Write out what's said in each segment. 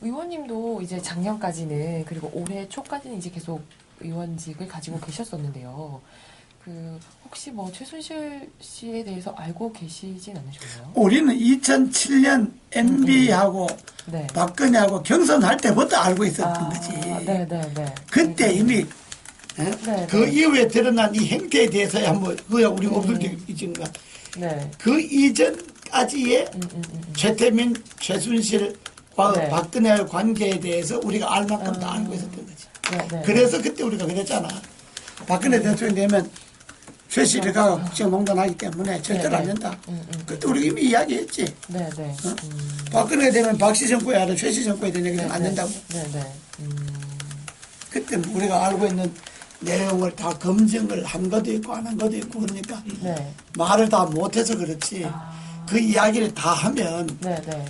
의원님도 이제 작년까지는 그리고 올해 초까지는 이제 계속 의원직을 가지고 계셨었는데요. 그 혹시 뭐 최순실 씨에 대해서 알고 계시진 않으셨나요? 우리는 2007년 MB하고 네. 박근혜하고 경선할 때부터 알고 있었던 거지. 네네네. 그때 이미 네, 그 네. 이후에 드러난 이 행태에 대해서야 뭐 그야 우리가 없을 때 있는가. 네. 그 이전까지의 최태민, 최순실과 네. 박근혜의 관계에 대해서 우리가 알 만큼 다 알고 있었던 거지. 네, 네. 그래서 그때 우리가 그랬잖아. 박근혜 대통령 되면 최씨가 국정농단하기 때문에 절대로 안 된다. 그때 우리가 이미 이야기했지. 네네. 박근혜 되면 박씨 정권이 아니라 최씨 정권이 되는 안 된다고. 네네. 그때 우리가 알고 있는 내용을 다 검증을 한 것도 있고 안 한 것도 있고 그러니까 네. 말을 다 못해서 그렇지. 그 이야기를 다 하면 네네.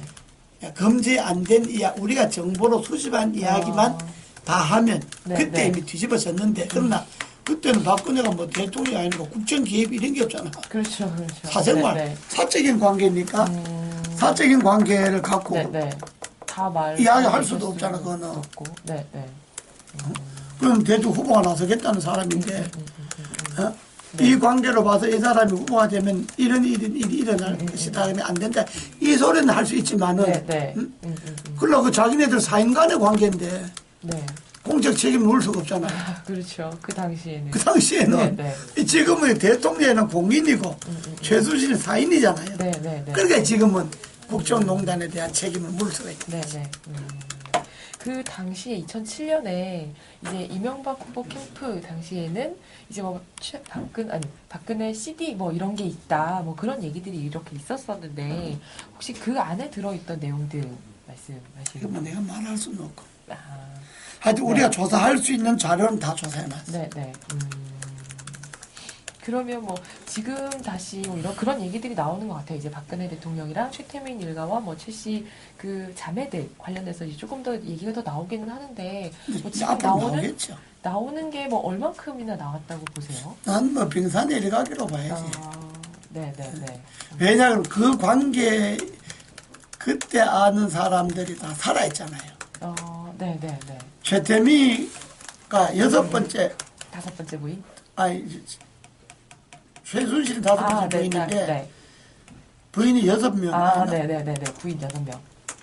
검증 안 된 이야기, 우리가 정보로 수집한 이야기만 다 하면 네, 그때 네. 이미 뒤집어졌는데 그러나 그때는 박근혜가 뭐 대통령이 아니고 국정 개입 이런 게 없잖아. 그렇죠, 그렇죠. 사생활, 네네. 사적인 관계니까 사적인 관계를 갖고 네네. 다 이야기할 수도 없잖아, 그거는. 없고. 네네. 그럼 대두 후보가 나서겠다는 사람인데 이 관계로 봐서 이 사람이 후보가 되면 이런 일이 일어날 것이다 하면 안 된다. 이 소리는 할 수 있지만은 네네. 그러고 자기네들 사인 간의 관계인데 네. 공적 책임 물 수가 없잖아. 그렇죠. 그 당시에는. 그 당시에는 네네. 지금은 대통령은 공인이고 최순실은 사인이잖아요. 네네네. 그러니까 지금은 국정농단에 대한 책임을 물 수가 있다. 네네. 그 당시에 2007년에 이제 이명박 후보 캠프 당시에는 이제 뭐 박근혜 CD 뭐 이런 게 있다 뭐 그런 얘기들이 이렇게 있었었는데 혹시 그 안에 들어있던 내용들 말씀하시는 이거 뭐 내가 말할 수는 없고. 아, 하여튼 네. 우리가 조사할 수 있는 자료는 다 조사해놨어. 네네. 그러면 뭐 지금 다시 뭐 이런 그런 얘기들이 나오는 것 같아요. 이제 박근혜 대통령이랑 최태민 일가와 뭐 최씨 그 자매들 관련해서 이제 조금 더 얘기가 더 나오기는 하는데 뭐 지금 앞으로 나오겠죠. 나오는 게 뭐 얼만큼이나 나왔다고 보세요? 난 뭐 빙산의 일각이라고 봐야지. 네네네. 왜냐하면 그 관계 그때 아는 사람들이 다 살아있잖아요. 네네네. 최태미가 여섯 번째, 다섯 번째 부인? 아니 최순실 다섯 번째 부인인데 네. 부인이 6명. 네네네네. 부인 6명.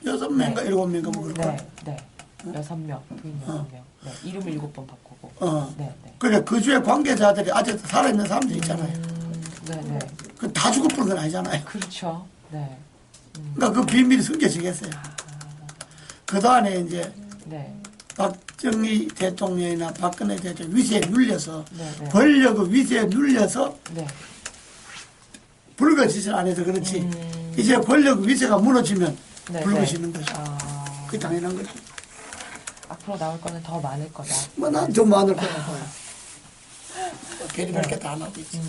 6명인가 네. 7명인가 뭐 그럴까. 네. 6명. 부인 6명. 네. 이름을 7번 바꾸고. 네네. 그래 그 주에 관계자들이 아직도 살아있는 사람들 있잖아요. 네네. 그 다 죽어버린 건 아니잖아요. 그렇죠. 네. 그러니까 그 비밀이 숨겨지겠어요. 그 다음에 이제 네. 박정희 대통령이나 박근혜 대통령 위세에 눌려서 네네. 권력의 위세에 눌려서 네. 불거지질 않아서 그렇지. 이제 권력 위세가 무너지면 네, 불거지는 거죠. 아, 그게 당연한 거죠. 앞으로 나올 거는 더 많을 거다. 뭐 난 좀 많을 거라고 봐요. 별의별 게 다 나오고 있지.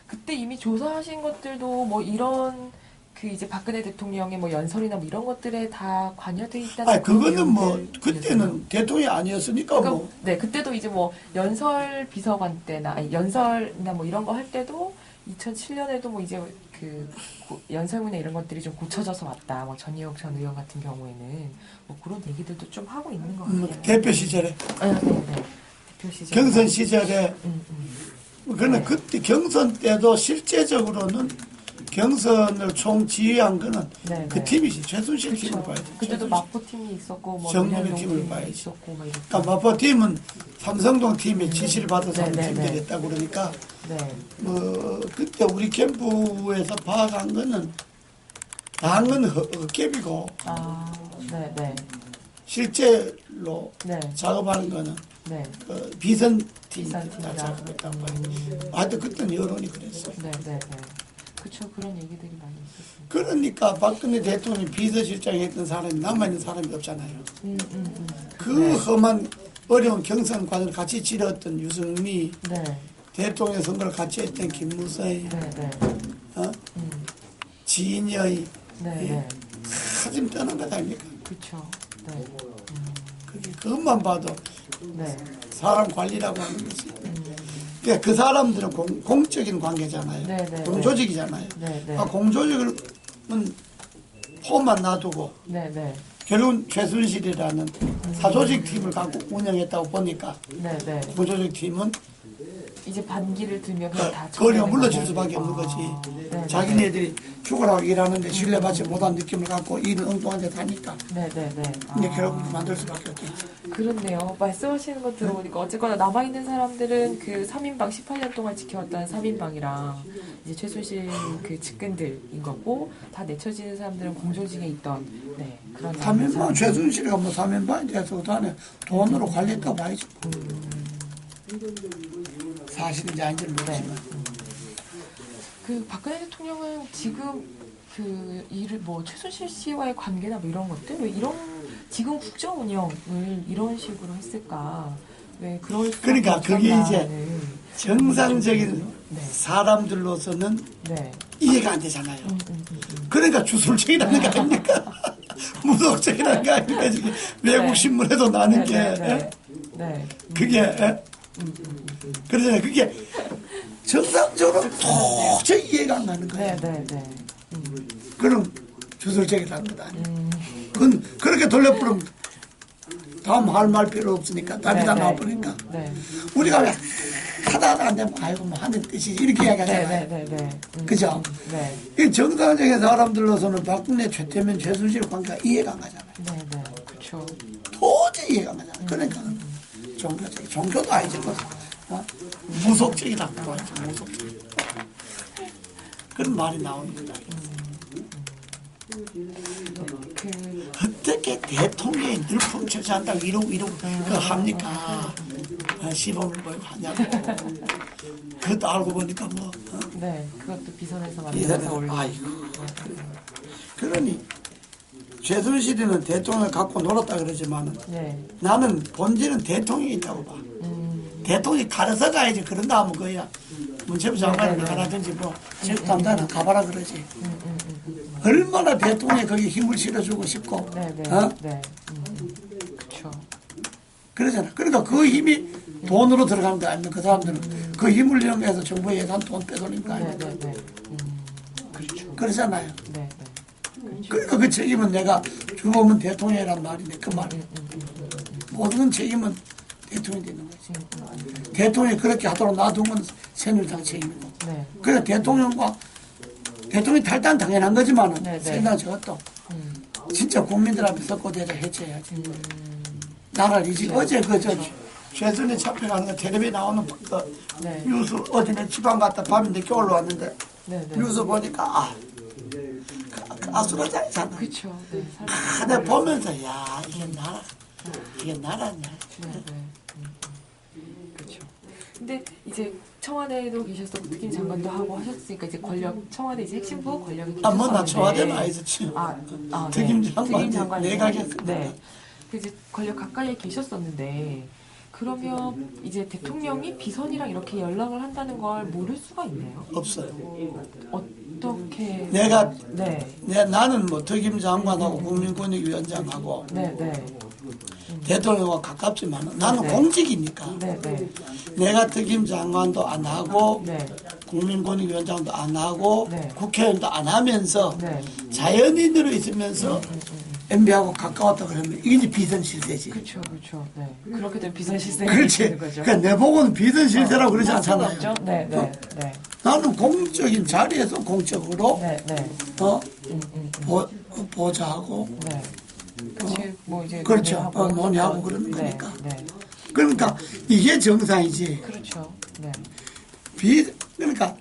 그때 이미 조사하신 것들도 뭐 이런 그 이제 박근혜 대통령의 뭐 연설이나 뭐 이런 것들에 다 관여돼 있다는 아니 그런 그거는 뭐 내용들이었어요. 그때는 대통령이 아니었으니까 그러니까 뭐 네, 그때도 이제 뭐 연설 비서관 때나 아니, 연설이나 뭐 이런 거 할 때도 2007년에도 뭐 이제 그 연설문이나 이런 것들이 좀 고쳐져서 왔다. 뭐 전희옥 전 의원 같은 경우에는 뭐 그런 얘기들도 좀 하고 있는 것 같아요. 대표 시절에 네. 대표 시절. 경선 시절에 그러나 네. 그때 경선 때도 실제적으로는 경선을 총 지휘한 거는 네, 그 네. 팀이지. 최순실 그쵸. 팀을 봐야지. 그때도 마포 팀이 있었고 뭐 정부의 논현동 팀을 팀이 봐야지. 있었고 막 이렇게. 그러니까 마포 팀은 삼성동 팀의 지시를 받아서 하는 네, 팀들이 네. 했다고 그러니까 네. 뭐 그때 우리 캠프에서 파악한 거는 다한 건 헛개비고 네. 실제로 네. 작업하는 거는 네. 비선 팀이 다 비선팀이다. 작업했다고 봐요. 하여튼 그때는 여론이 그랬어요. 네. 그쵸. 그런 얘기들이 많이 있었어요. 그러니까 박근혜 대통령이 비서실장 했던 사람이 남아있는 사람이 없잖아요. 그 네. 험한 어려운 경선 과정을 같이 치렀던 유승미, 네. 대통령 선거를 같이 했던 김무성이, 네. 진여이, 네. 사진 떠난 것 아닙니까? 그쵸. 네. 그것만 봐도 네. 사람 관리라고 하는 거지. 그러니까 그 사람들은 공적인 관계잖아요. 네. 공조직이잖아요. 네. 공조직은 폼만 놔두고 네. 결국은 최순실이라는 사조직 팀을 갖고 운영했다고 보니까 네네. 무조직 팀은 이제 반기를 들면 그냥 다 거리가 처리하는 물러질 거고. 수밖에 없는 아, 거지. 네네. 자기네들이 죽으라고 일하는데 신뢰받지 못한 느낌을 갖고 일은 엉뚱한 데 다니까. 네네네. 근데 결국 만들 수밖에 없겠지. 그렇네요. 말씀하시는 거 들어보니까 어쨌거나 남아있는 사람들은 그 3인방 18년 동안 지켜왔던 3인방이랑 이제 최순실 그 측근들인 거고 다 내쳐지는 사람들은 공조직에 있던 네 그런 3인방 최순실이가 뭐 3인방에 대해서 다네 돈으로 관리했다고 봐야지. 사실인지 아닌지는 모르지만. 그 박근혜 대통령은 지금 그 일을 뭐 최순실 씨와의 관계나 뭐 이런 것들 왜 이런 지금 국정 운영을 이런 식으로 했을까? 왜 그럴 수 그러니까 그게 이제 없었나라는. 정상적인 네. 사람들로서는 네. 이해가 안 되잖아요. 그러니까 주술적이라는 거 아닙니까? 무속적이라는 거 아닙니까? 지금 외국 신문에도 나는 게 네. 그게 그러잖아요. 그게 정상적으로 도저히 이해가 안 가는 거예요. 네. 그럼 주술적이라는 것 아니에요. 그건 그렇게 돌려보면 다음 할 말 필요 없으니까 답이 다 나와버리니까 네. 우리가 왜 하다가 안 되면 아이고 뭐 하는 뜻이 이렇게 이야기하잖아요. 네. 그죠? 네. 이 정상적인 사람들로서는 박근혜, 최태민, 최순실 관계가 이해가 안 가잖아요. 네. 그렇죠. 도저히 이해가 안 가잖아요. 그러니까 종교적인, 종교도 아니지 뭐. 무속적이라고 봐야지, 무속적. 그런 말이 나오는 거다. 그 어떻게 대통령이 늘 품쳐한다고 이러고 그거 합니까? 시범을 보이고 하냐고. 그것도 알고 보니까 뭐. 네, 그것도 비선에서 만들어서 올린. 아이고. 그러니 최순실이는 대통령을 갖고 놀았다 그러지만 네. 나는 본질은 대통령이 있다고 봐. 대통령이 가려서 가야지. 그런다 하면 그야 문체부 장관을 나가라든지 뭐 제국 감사는 가봐라 그러지. 얼마나 대통령이 거기 힘을 실어주고 싶고 네. 어? 그렇죠. 그러잖아. 그러니까 그 힘이 돈으로 들어가는 거 아니면 그 사람들은 그 힘을 이용해서 정부 예산 돈 빼돌리는 거 아니야. 네. 그렇죠. 그러잖아요. 네. 그러니까 그 책임은 내가 주범은 대통령이란 말이네. 그 말. 모든 책임은 대통령이 되는 거지. 대통령이 그렇게 하도록 놔둔 건 새누리당 책임이고. 네. 그래 대통령이 탈당 당연한 거지만은 네. 새누리당 저것도 진짜 국민들 앞에 석고대자 해체해야지. 나라를 이제 어제 최순실 잡혀가는 거 텔레비에 나오는 그 네. 뉴스 어제 내 지방 갔다 밤에 늦게 올라왔는데 네. 뉴스 보니까 아수라장이잖아. 그렇죠. 네. 내가 보면서 야 이게 나라냐. 네. 그렇죠. 근데 이제 청와대에도 계셨었고 특임 장관도 하고 하셨으니까 이제 권력 이제 핵심부 권력이 계셨었는데. 뭐나 청와대는 아니었지. 특임 장관 내각에. 네. 그 이제 권력 가까이에 계셨었는데 그러면 이제 대통령이 비선이랑 이렇게 연락을 한다는 걸 모를 수가 있나요? 없어요. 어떻게? 나는 뭐 특임 장관하고 국민권익위원장하고 네. 대통령과 가깝지만 나는 공직이니까 내가 특임 장관도 안 하고 국민권익위원장도 안 하고 국회의원도 안 하면서 자연인으로 있으면서 MB하고 가까웠다 그러면 이게 비선 실세지. 그렇죠. 네. 그렇게 되면 비선 실세가 그렇지. 되는 거죠. 그러니까 내 보고는 비선 실세라고 그러지 할 수가 않잖아요. 없죠? 네. 나는 공적인 자리에서 공적으로 보좌하고 뭐 이제 그렇죠. 논의하고 그러는 거니까. 그러니까 이게 정상이지. 그렇죠. 네. 그러니까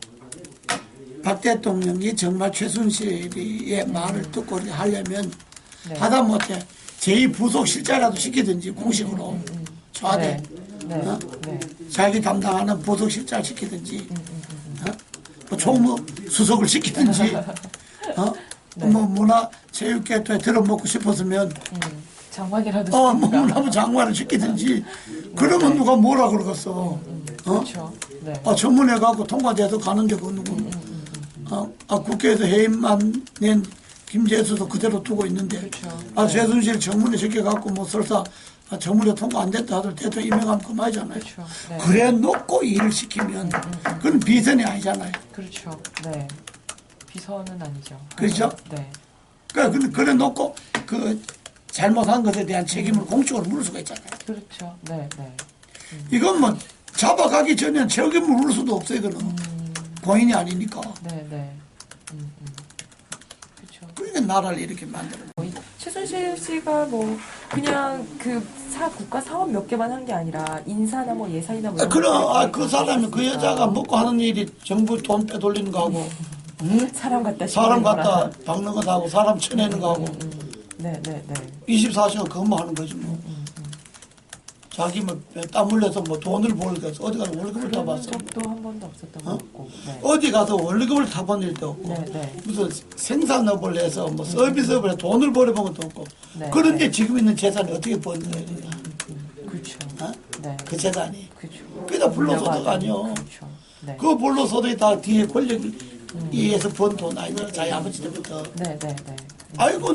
박 대통령이 정말 최순실의 말을 듣고 이렇게 하려면 하다못해 제2부속 실장이라도 시키든지 공식으로 청와대 자기 담당하는 부속 실장 시키든지 뭐 총무 수석을 시키든지 뭐 문화체육계통에 들어먹고 싶었으면 장관이라도 뭐 문화부 장관을 시키든지 그러면 누가 뭐라 그러겠어. 그렇죠. 청문회 가고 통과돼도 가는 게 누구. 국회에서 해임만 낸 김재수도 그대로 두고 있는데 최순실 청문회 시켜갖고 뭐 설사 청문회 통과 안 됐다 하더라도 대통령 임명하면 그만이잖아요. 그래 놓고 일을 시키면 그건 비선이 아니잖아요. 그렇죠. 네. 비선은 아니죠. 그렇죠? 네. 그래 놓고 잘못한 것에 대한 책임을 공적으로 물을 수가 있잖아요. 그렇죠. 네, 네. 이건 뭐 잡아가기 전에 책임을 물을 수도 없어요. 이거는 공인이 아니니까. 네, 네. 그렇죠. 그러니까 나라를 이렇게 만들어. 최순실 씨가 뭐 그냥 그 국가 사업 몇 개만 한 게 아니라 인사나 뭐 예산이나 뭐 이런 것들을 그 사람이 그 여자가 먹고 하는 일이 정부 돈 빼돌리는 거 하고, 응? 사람 갖다 사람 씹는 갖다 거라. 박는 거 하고, 사람 쳐내는 거 하고, 네, 네, 네. 24시간 근무하는 거지 뭐. 자기 뭐 땀 흘려서 뭐 돈을 벌게 해서 어디 가서 월급을 다 그런 받어. 적도 한 번도 없었던 것 같고. 네. 어디 가서 월급을 다 번 일도 없고, 네, 네. 무슨 생산업을 해서 뭐 서비스업을 해서 돈을 벌어본 것도 없고, 네, 그런데 네. 지금 있는 재산이 어떻게 버는 거야? 그렇죠. 어? 네. 그 재산이. 그렇죠. 그게 다 불로소득 아니요. 그렇죠. 네. 그 불로소득이 다 뒤에 권력이 의해서 번 돈 아니냐, 자기 아버지 때부터. 네, 네, 네. 아이고,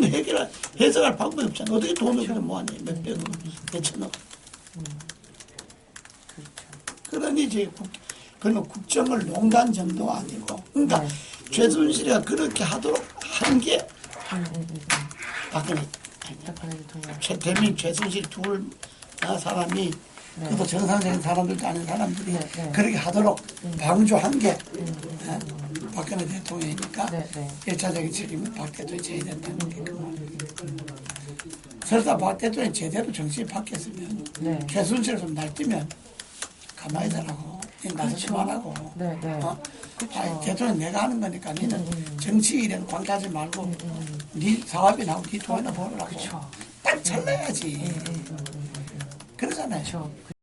해석할 방법이 없잖아. 어떻게 돈을 그래 뭐하니? 몇백억, 몇천억. 그렇죠. 그러니 이제 그는 국정을 농단 정도가 아니고. 그러니까 네. 최순실이가 그렇게 하도록 한 게 박근혜. 박근혜 대통령. 대민 최순실 둘 사람이 네. 그것도 정상적인 사람들도 아닌 사람들이 네, 네. 그렇게 하도록 방조한 게 박근혜 대통령이니까 네, 네. 1차적인 책임은 박 대통령이 져야 된다는 게 그 말이에요. 설사 박 대통령이 제대로 정신이 바뀌었으면 네. 최순실을 좀 날뛰면 가만히 있으라고 나서지 말라고 네, 네. 그쵸. 아니, 대통령 내가 하는 거니까 니는 정치 일에는 관계하지 말고 네 사업이나 하고 네 돈이나 벌으라고 그쵸. 딱 잘라야지 그러잖아요. 그렇죠.